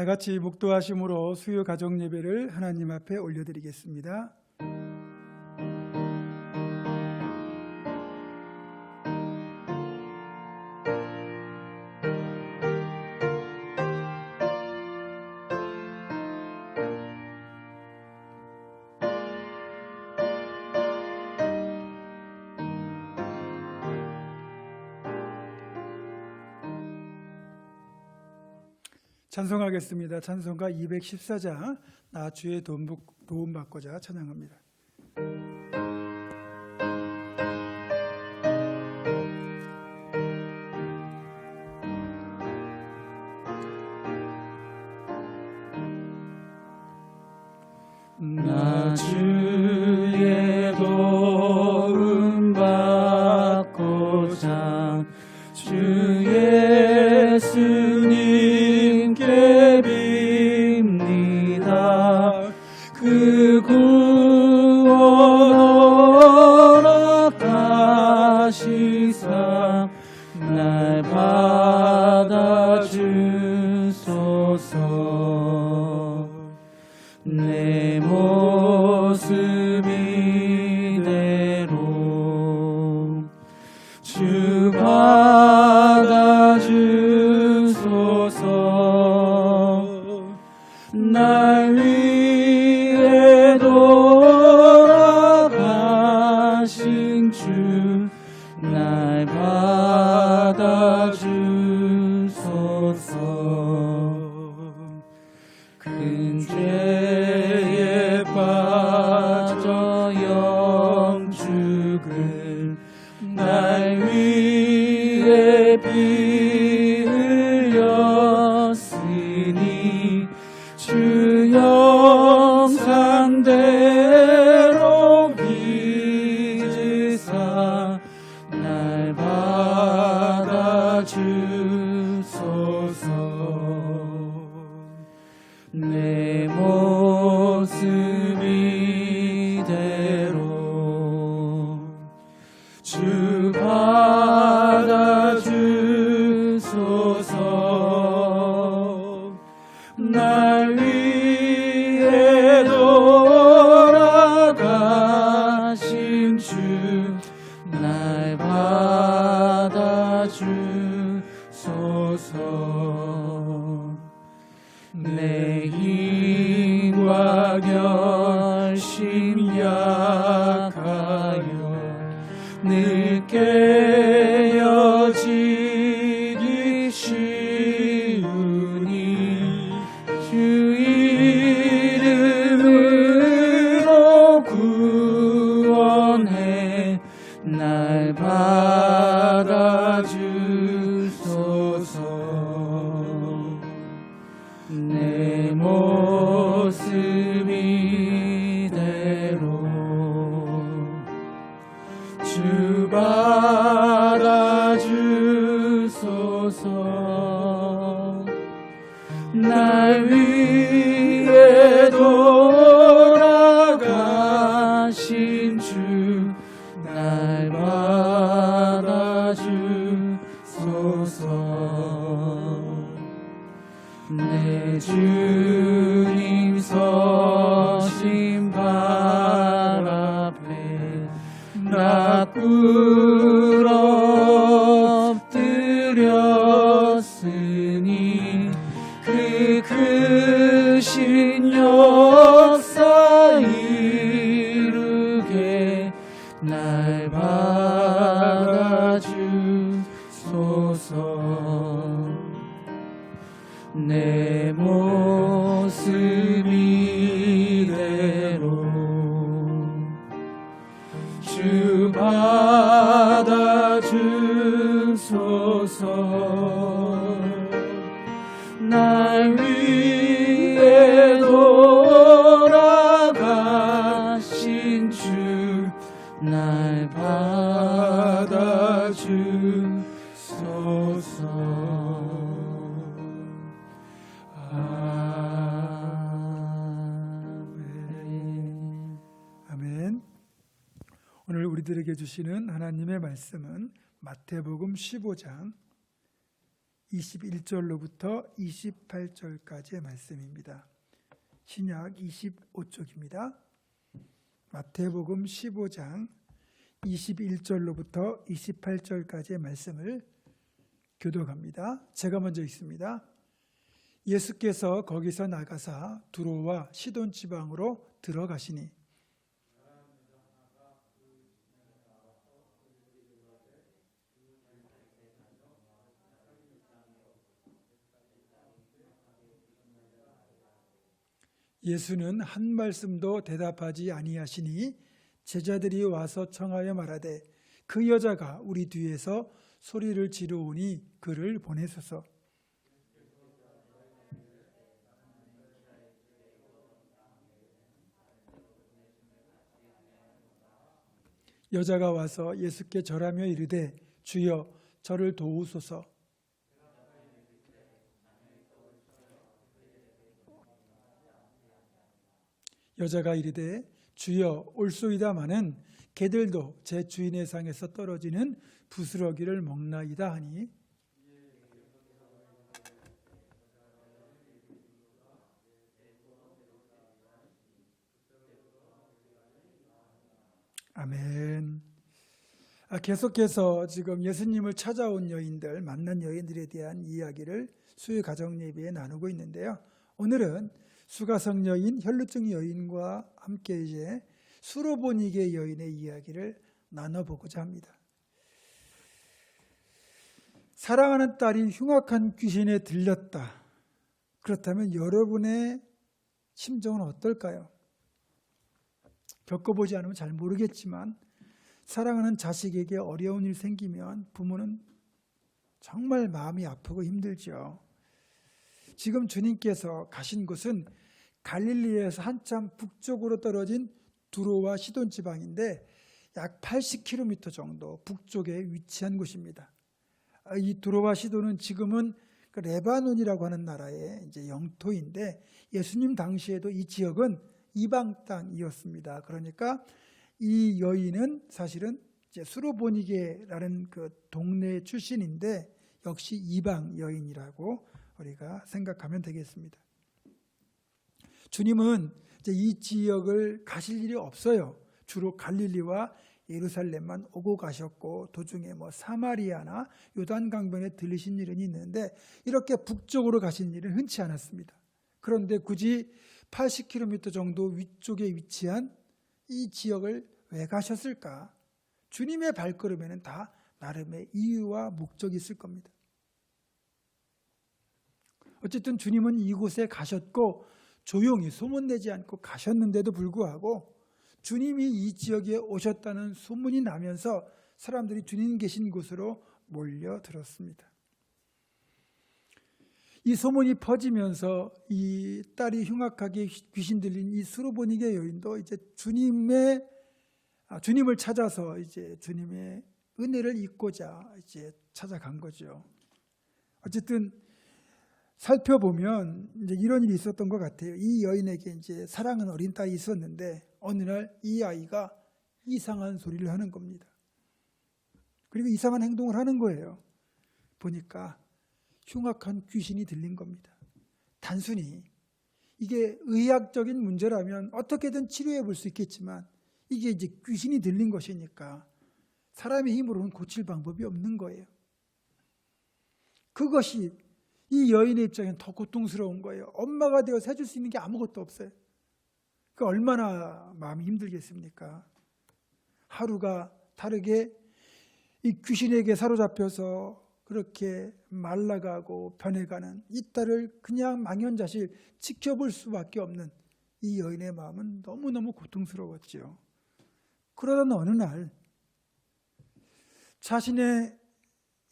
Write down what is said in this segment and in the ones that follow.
다 같이 묵도하심으로 수요 가정 예배를 하나님 앞에 올려드리겠습니다. 찬송하겠습니다. 찬송가 214장 나 주의 도움받고자 찬양합니다. 나 주의 도움받고자 주 예수님께 빕니다. 그 구원 허락하시사 날 받아주소서. 내 모습 이대로 주 받아주소서. 날 위해 돌아가신 주 날 받아주소서. 큰 죄에 빠져 영죽을 날 위해 피 흘렸으니 주 영상대로 빚으사 날 받아주소서. 내 모습 이대로 주 받아주소서. 날 위해 돌아가신 주 날 받아주소서. 내 힘과 결심 약하여 늘 깨어지기 쉬우니 주 이름으로 구원해 날 받아주소서. 내 모습 이대로 주 받아주소서. 날 위해 돌아가신 주 날 받아주소서. 내 주님 서신 발 앞에 나 꿇어 엎드렸으니 그 크신 역사 이루게 날 받아주소서. 내 모습 이대로 주 받아주소서. 날 위해 돌아가신 주 날 받아주소서. 아멘. 오늘 우리들에게 주시는 하나님의 말씀은 마태복음 15장 21절로부터 28절까지의 말씀입니다. 신약 25쪽입니다. 마태복음 15장 21절로부터 28절까지의 말씀을 교독합니다. 제가 먼저 읽습니다. 예수께서 거기서 나가사 두로와 시돈 지방으로 들어가시니 예수는 한 말씀도 대답하지 아니하시니 제자들이 와서 청하여 말하되 그 여자가 우리 뒤에서 소리를 지르오니 그를 보내소서. 여자가 와서 예수께 절하며 이르되 주여 저를 도우소서. 여자가 이르되 주여 올소이다마는 개들도 제 주인의 상에서 떨어지는 부스러기를 먹나이다 하니 아멘. 계속해서 지금 예수님을 찾아온 여인들, 만난 여인들에 대한 이야기를 수요 가정 예배에 나누고 있는데요. 오늘은 수가성 여인, 혈루증 여인과 함께 이제 수로보니게 여인의 이야기를 나눠보고자 합니다. 사랑하는 딸이 흉악한 귀신에 들렸다. 그렇다면 여러분의 심정은 어떨까요? 겪어보지 않으면 잘 모르겠지만 사랑하는 자식에게 어려운 일 생기면 부모는 정말 마음이 아프고 힘들죠. 지금 주님께서 가신 곳은 갈릴리에서 한참 북쪽으로 떨어진 두로와 시돈 지방인데 약 80km 정도 북쪽에 위치한 곳입니다. 이 두로와 시돈은 지금은 레바논이라고 하는 나라의 이제 영토인데 예수님 당시에도 이 지역은 이방 땅이었습니다. 그러니까 이 여인은 사실은 이제 수로보니게라는 그 동네 출신인데 역시 이방 여인이라고 우리가 생각하면 되겠습니다. 주님은 이제 이 지역을 가실 일이 없어요. 주로 갈릴리와 예루살렘만 오고 가셨고 도중에 뭐 사마리아나 요단강변에 들리신 일은 있는데 이렇게 북쪽으로 가신 일은 흔치 않았습니다. 그런데 굳이 80km 정도 위쪽에 위치한 이 지역을 왜 가셨을까? 주님의 발걸음에는 다 나름의 이유와 목적이 있을 겁니다. 어쨌든 주님은 이곳에 가셨고 조용히 소문내지 않고 가셨는데도 불구하고 주님이 이 지역에 오셨다는 소문이 나면서 사람들이 주님 계신 곳으로 몰려들었습니다. 이 소문이 퍼지면서 이 딸이 흉악하게 귀신 들린 이 수로보니게 여인도 이제 주님을 찾아서 이제 주님의 은혜를 잊고자 이제 찾아간 거죠. 어쨌든 살펴보면 이제 이런 일이 있었던 것 같아요. 이 여인에게 이제 사랑하는 어린 딸이 있었는데 어느 날 이 아이가 이상한 소리를 하는 겁니다. 그리고 이상한 행동을 하는 거예요. 보니까 흉악한 귀신이 들린 겁니다. 단순히 이게 의학적인 문제라면 어떻게든 치료해 볼 수 있겠지만 이게 이제 귀신이 들린 것이니까 사람의 힘으로는 고칠 방법이 없는 거예요. 그것이 이 여인의 입장엔 더 고통스러운 거예요. 엄마가 되어서 해줄 수 있는 게 아무것도 없어요. 그 얼마나 마음이 힘들겠습니까? 하루가 다르게 이 귀신에게 사로잡혀서 그렇게 말라가고 변해가는 이 딸을 그냥 망연자실 지켜볼 수밖에 없는 이 여인의 마음은 너무너무 고통스러웠죠. 그러던 어느 날 자신의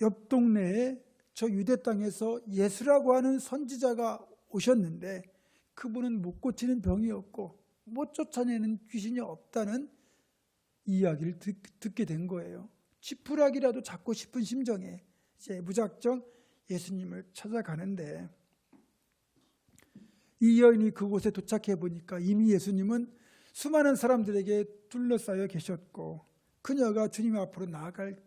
옆 동네에 저 유대 땅에서 예수라고 하는 선지자가 오셨는데 그분은 못 고치는 병이 없고 못 쫓아내는 귀신이 없다는 이야기를 듣게 된 거예요. 지푸라기라도 잡고 싶은 심정에 이제 무작정 예수님을 찾아가는데 이 여인이 그곳에 도착해 보니까 이미 예수님은 수많은 사람들에게 둘러싸여 계셨고 그녀가 주님 앞으로 나아갈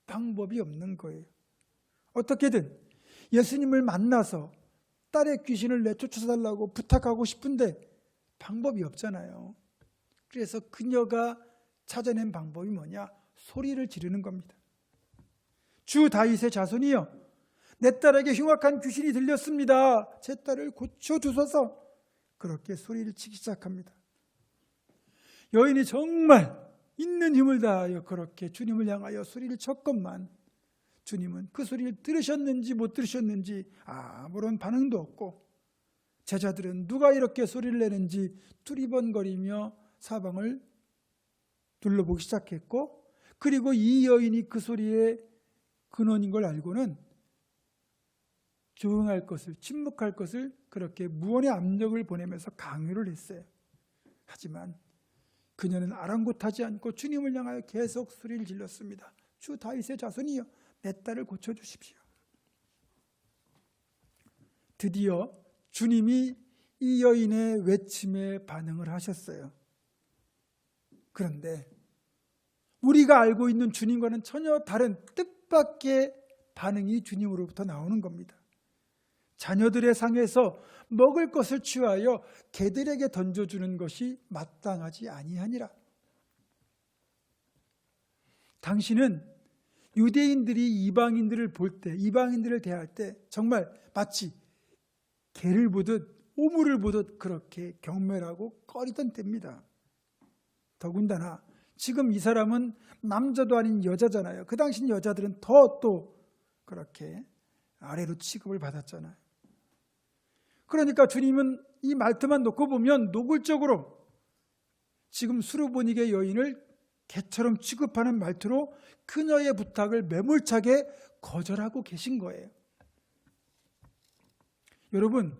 방법이 없는 거예요. 어떻게든 예수님을 만나서 딸의 귀신을 내쫓아달라고 부탁하고 싶은데 방법이 없잖아요. 그래서 그녀가 찾아낸 방법이 뭐냐? 소리를 지르는 겁니다. 주 다윗의 자손이여, 내 딸에게 흉악한 귀신이 들렸습니다. 제 딸을 고쳐주소서. 그렇게 소리를 치기 시작합니다. 여인이 정말 있는 힘을 다하여 그렇게 주님을 향하여 소리를 쳤건만 주님은 그 소리를 들으셨는지 못 들으셨는지 아무런 반응도 없고, 제자들은 누가 이렇게 소리를 내는지 두리번거리며 사방을 둘러보기 시작했고, 그리고 이 여인이 그 소리의 근원인 걸 알고는 조용할 것을, 침묵할 것을 그렇게 무언의 압력을 보내면서 강요를 했어요. 하지만 그녀는 아랑곳하지 않고 주님을 향하여 계속 소리를 질렀습니다. 주 다윗의 자손이여, 내 딸을 고쳐주십시오. 드디어 주님이 이 여인의 외침에 반응을 하셨어요. 그런데 우리가 알고 있는 주님과는 전혀 다른 뜻밖의 반응이 주님으로부터 나오는 겁니다. 자녀들의 상에서 먹을 것을 취하여 개들에게 던져주는 것이 마땅하지 아니하니라. 당신은 유대인들이 이방인들을 볼 때, 이방인들을 대할 때 정말 마치 개를 보듯 오물을 보듯 그렇게 경멸하고 꺼리던 때입니다. 더군다나 지금 이 사람은 남자도 아닌 여자잖아요. 그 당시 여자들은 더 또 그렇게 아래로 취급을 받았잖아요. 그러니까 주님은 이 말투만 놓고 보면 노골적으로 지금 수르보니게 여인을 개처럼 취급하는 말투로 그녀의 부탁을 매몰차게 거절하고 계신 거예요. 여러분,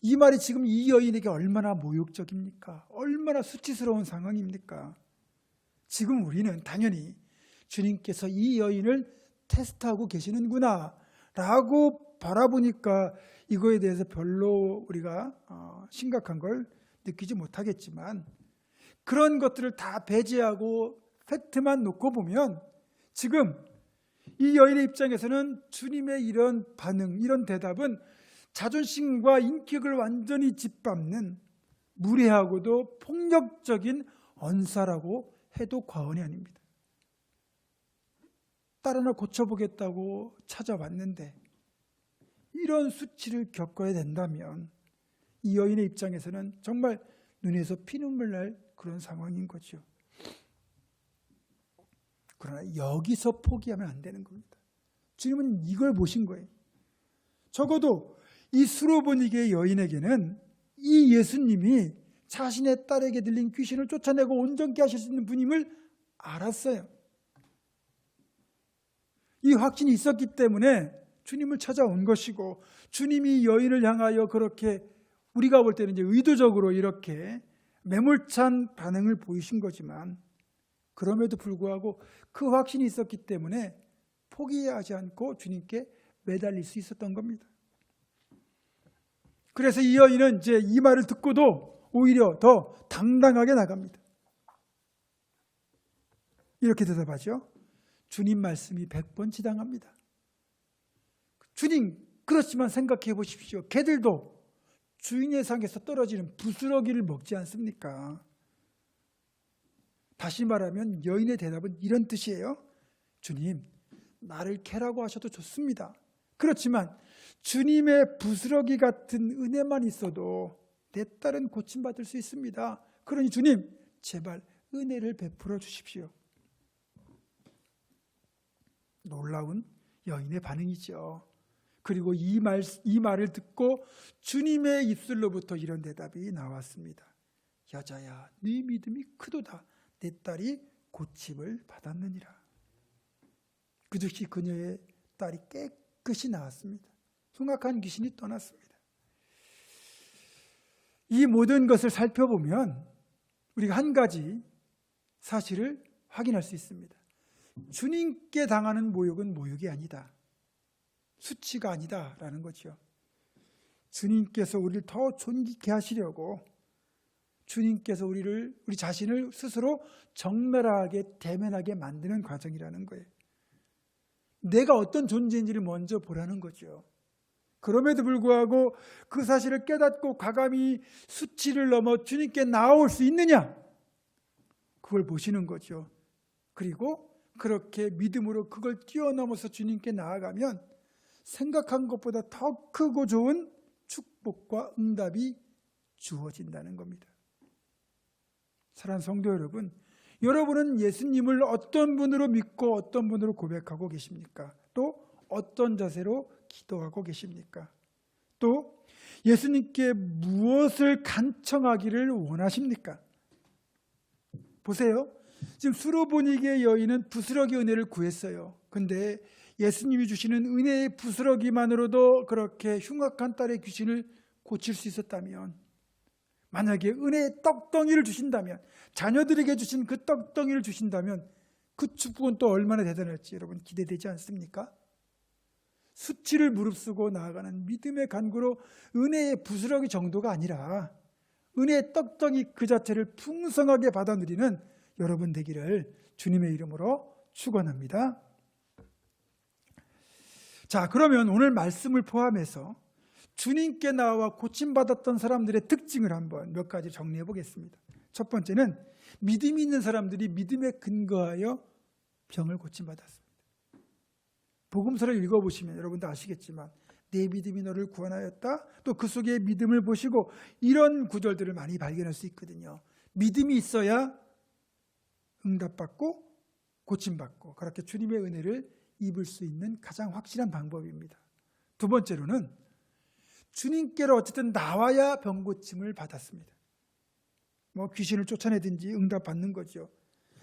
이 말이 지금 이 여인에게 얼마나 모욕적입니까? 얼마나 수치스러운 상황입니까? 지금 우리는 당연히 주님께서 이 여인을 테스트하고 계시는구나 라고 바라보니까 이거에 대해서 별로 우리가 심각한 걸 느끼지 못하겠지만, 그런 것들을 다 배제하고 팩트만 놓고 보면 지금 이 여인의 입장에서는 주님의 이런 반응, 이런 대답은 자존심과 인격을 완전히 짓밟는 무례하고도 폭력적인 언사라고 해도 과언이 아닙니다. 딸 하나 고쳐보겠다고 찾아왔는데 이런 수치를 겪어야 된다면 이 여인의 입장에서는 정말 눈에서 피눈물 날 그런 상황인 거죠. 그러나 여기서 포기하면 안 되는 겁니다. 주님은 이걸 보신 거예요. 적어도 이 수로보니게 여인에게는 이 예수님이 자신의 딸에게 들린 귀신을 쫓아내고 온전케 하실 수 있는 분임을 알았어요. 이 확신이 있었기 때문에 주님을 찾아온 것이고, 주님이 여인을 향하여 그렇게 우리가 볼 때는 이제 의도적으로 이렇게 매몰찬 반응을 보이신 거지만, 그럼에도 불구하고 그 확신이 있었기 때문에 포기하지 않고 주님께 매달릴 수 있었던 겁니다. 그래서 이 여인은 이제 이 말을 듣고도 오히려 더 당당하게 나갑니다. 이렇게 대답하죠. 주님 말씀이 100번 지당합니다. 주님, 그렇지만 생각해 보십시오. 개들도 주인의 상에서 떨어지는 부스러기를 먹지 않습니까? 다시 말하면 여인의 대답은 이런 뜻이에요. 주님, 나를 개라고 하셔도 좋습니다. 그렇지만 주님의 부스러기 같은 은혜만 있어도 내 딸은 고침받을 수 있습니다. 그러니 주님, 제발 은혜를 베풀어 주십시오. 놀라운 여인의 반응이죠. 그리고 이 말을 듣고 주님의 입술로부터 이런 대답이 나왔습니다. 여자야, 네 믿음이 크도다. 내 딸이 고침을 받았느니라. 그 즉시 그녀의 딸이 깨끗이 나았습니다. 흉악한 귀신이 떠났습니다. 이 모든 것을 살펴보면 우리가 한 가지 사실을 확인할 수 있습니다. 주님께 당하는 모욕은 모욕이 아니다. 수치가 아니다라는 거죠. 주님께서 우리를 더 존귀케 하시려고 주님께서 우리 자신을 스스로 적나라하게 대면하게 만드는 과정이라는 거예요. 내가 어떤 존재인지를 먼저 보라는 거죠. 그럼에도 불구하고 그 사실을 깨닫고 과감히 수치를 넘어 주님께 나아올 수 있느냐? 그걸 보시는 거죠. 그리고 그렇게 믿음으로 그걸 뛰어넘어서 주님께 나아가면 생각한 것보다 더 크고 좋은 축복과 응답이 주어진다는 겁니다. 사랑하는 성도 여러분, 여러분은 예수님을 어떤 분으로 믿고 어떤 분으로 고백하고 계십니까? 또 어떤 자세로 기도하고 계십니까? 또 예수님께 무엇을 간청하기를 원하십니까? 보세요. 지금 수로보니게 여인은 부스러기 은혜를 구했어요. 근데 예수님이 주시는 은혜의 부스러기만으로도 그렇게 흉악한 딸의 귀신을 고칠 수 있었다면, 만약에 은혜의 떡덩이를 주신다면, 자녀들에게 주신 그 떡덩이를 주신다면 그 축복은 또 얼마나 대단할지 여러분 기대되지 않습니까? 수치를 무릅쓰고 나아가는 믿음의 간구로 은혜의 부스러기 정도가 아니라 은혜의 떡덩이 그 자체를 풍성하게 받아 누리는 여러분 되기를 주님의 이름으로 축원합니다. 자, 그러면 오늘 말씀을 포함해서 주님께 나와 고침받았던 사람들의 특징을 한번 몇 가지 정리해 보겠습니다. 첫 번째는 믿음이 있는 사람들이 믿음에 근거하여 병을 고침받았습니다. 복음서를 읽어보시면 여러분도 아시겠지만 내 믿음이 너를 구원하였다. 또 그 속에 믿음을 보시고 이런 구절들을 많이 발견할 수 있거든요. 믿음이 있어야 응답받고 고침받고 그렇게 주님의 은혜를 입을 수 있는 가장 확실한 방법입니다. 두 번째로는 주님께로 어쨌든 나와야 병고침을 받았습니다. 뭐 귀신을 쫓아내든지 응답받는 거죠.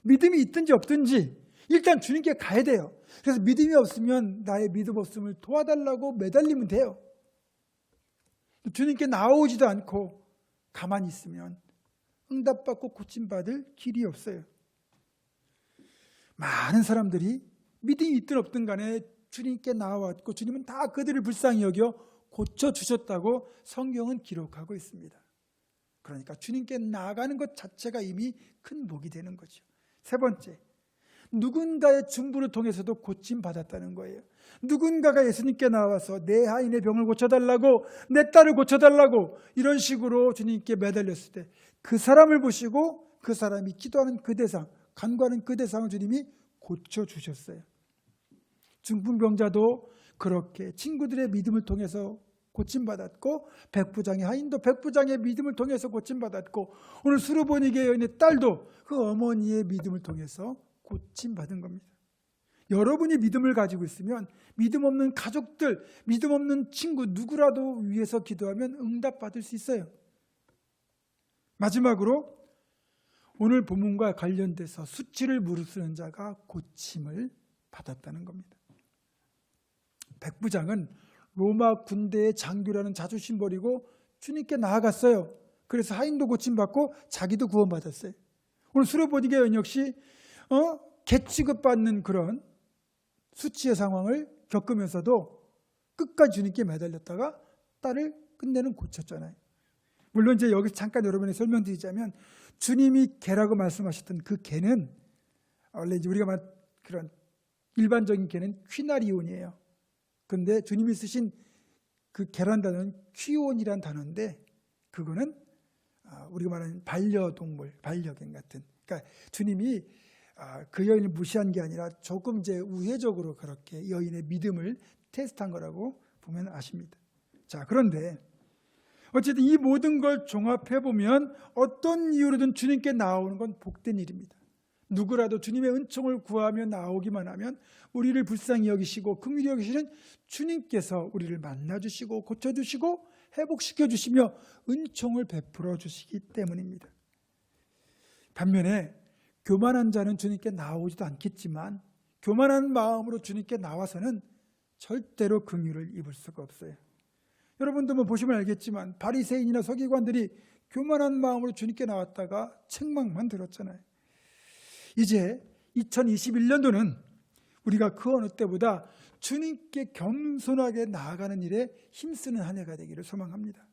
믿음이 있든지 없든지 일단 주님께 가야 돼요. 그래서 믿음이 없으면 나의 믿음 없음을 도와달라고 매달리면 돼요. 주님께 나오지도 않고 가만히 있으면 응답받고 고침받을 길이 없어요. 많은 사람들이 믿음이 있든 없든 간에 주님께 나와왔고 주님은 다 그들을 불쌍히 여겨 고쳐주셨다고 성경은 기록하고 있습니다. 그러니까 주님께 나아가는 것 자체가 이미 큰 복이 되는 거죠. 세 번째, 누군가의 중부를 통해서도 고침받았다는 거예요. 누군가가 예수님께 나와서 내 하인의 병을 고쳐달라고, 내 딸을 고쳐달라고 이런 식으로 주님께 매달렸을 때 그 사람을 보시고 그 사람이 기도하는 그 대상, 간구하는 그 대상을 주님이 고쳐주셨어요. 중풍병자도 그렇게 친구들의 믿음을 통해서 고침받았고, 백부장의 하인도 백부장의 믿음을 통해서 고침받았고, 오늘 수르보니게 여인의 딸도 그 어머니의 믿음을 통해서 고침받은 겁니다. 여러분이 믿음을 가지고 있으면 믿음 없는 가족들, 믿음 없는 친구 누구라도 위해서 기도하면 응답받을 수 있어요. 마지막으로 오늘 본문과 관련돼서 수치를 무릅쓰는 자가 고침을 받았다는 겁니다. 백부장은 로마 군대의 장교라는 자존심 버리고 주님께 나아갔어요. 그래서 하인도 고침받고 자기도 구원받았어요. 오늘 수르보니게 여인 역시 개 취급받는 그런 수치의 상황을 겪으면서도 끝까지 주님께 매달렸다가 딸을 끝내는 고쳤잖아요. 물론 이제 여기서 잠깐 여러분에게 설명드리자면 주님이 개라고 말씀하셨던 그 개는 원래 이제 우리가 말한 그런 일반적인 개는 퀴나리온이에요. 그런데 주님이 쓰신 그 개란 단어는 퀴온이란 단어인데 그거는 우리가 말하는 반려동물, 반려견 같은. 그러니까 주님이 그 여인을 무시한 게 아니라 조금 이제 우회적으로 그렇게 여인의 믿음을 테스트한 거라고 보면 아십니다. 자, 그런데 어쨌든 이 모든 걸 종합해 보면 어떤 이유로든 주님께 나오는 건 복된 일입니다. 누구라도 주님의 은총을 구하며 나오기만 하면 우리를 불쌍히 여기시고 긍휼히 여기시는 주님께서 우리를 만나주시고 고쳐주시고 회복시켜주시며 은총을 베풀어 주시기 때문입니다. 반면에 교만한 자는 주님께 나오지도 않겠지만 교만한 마음으로 주님께 나와서는 절대로 긍휼을 입을 수가 없어요. 여러분도 뭐 보시면 알겠지만 바리새인이나 서기관들이 교만한 마음으로 주님께 나왔다가 책망만 들었잖아요. 이제 2021년도는 우리가 그 어느 때보다 주님께 겸손하게 나아가는 일에 힘쓰는 한 해가 되기를 소망합니다.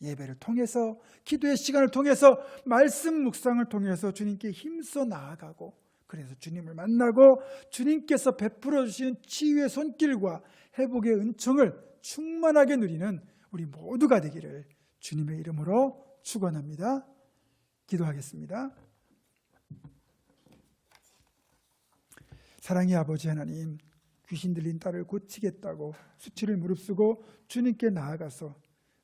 예배를 통해서, 기도의 시간을 통해서, 말씀 묵상을 통해서 주님께 힘써 나아가고, 그래서 주님을 만나고 주님께서 베풀어 주시는 치유의 손길과 회복의 은총을 충만하게 누리는 우리 모두가 되기를 주님의 이름으로 축원합니다. 기도하겠습니다. 사랑의 아버지 하나님, 귀신 들린 딸을 고치겠다고 수치를 무릅쓰고 주님께 나아가서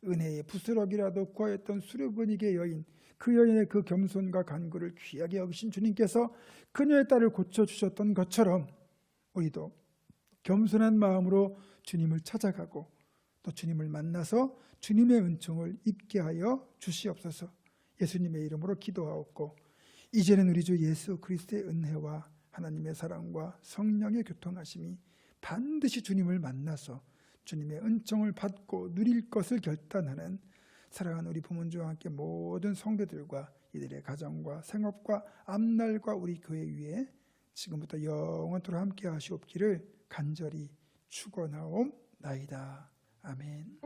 은혜의 부스러기라도 구하였던 수르버니게 여인, 그 여인의 그 겸손과 간구를 귀하게 여기신 주님께서 그녀의 딸을 고쳐주셨던 것처럼 우리도 겸손한 마음으로 주님을 찾아가고 또 주님을 만나서 주님의 은총을 입게 하여 주시옵소서. 예수님의 이름으로 기도하옵고 이제는 우리 주 예수 그리스도의 은혜와 하나님의 사랑과 성령의 교통하심이 반드시 주님을 만나서 주님의 은총을 받고 누릴 것을 결단하는 사랑하는 우리 부모님과 함께 모든 성도들과 이들의 가정과 생업과 앞날과 우리 교회 위에 지금부터 영원토록 함께 하시옵기를 간절히 축원하옵나이다. 아멘.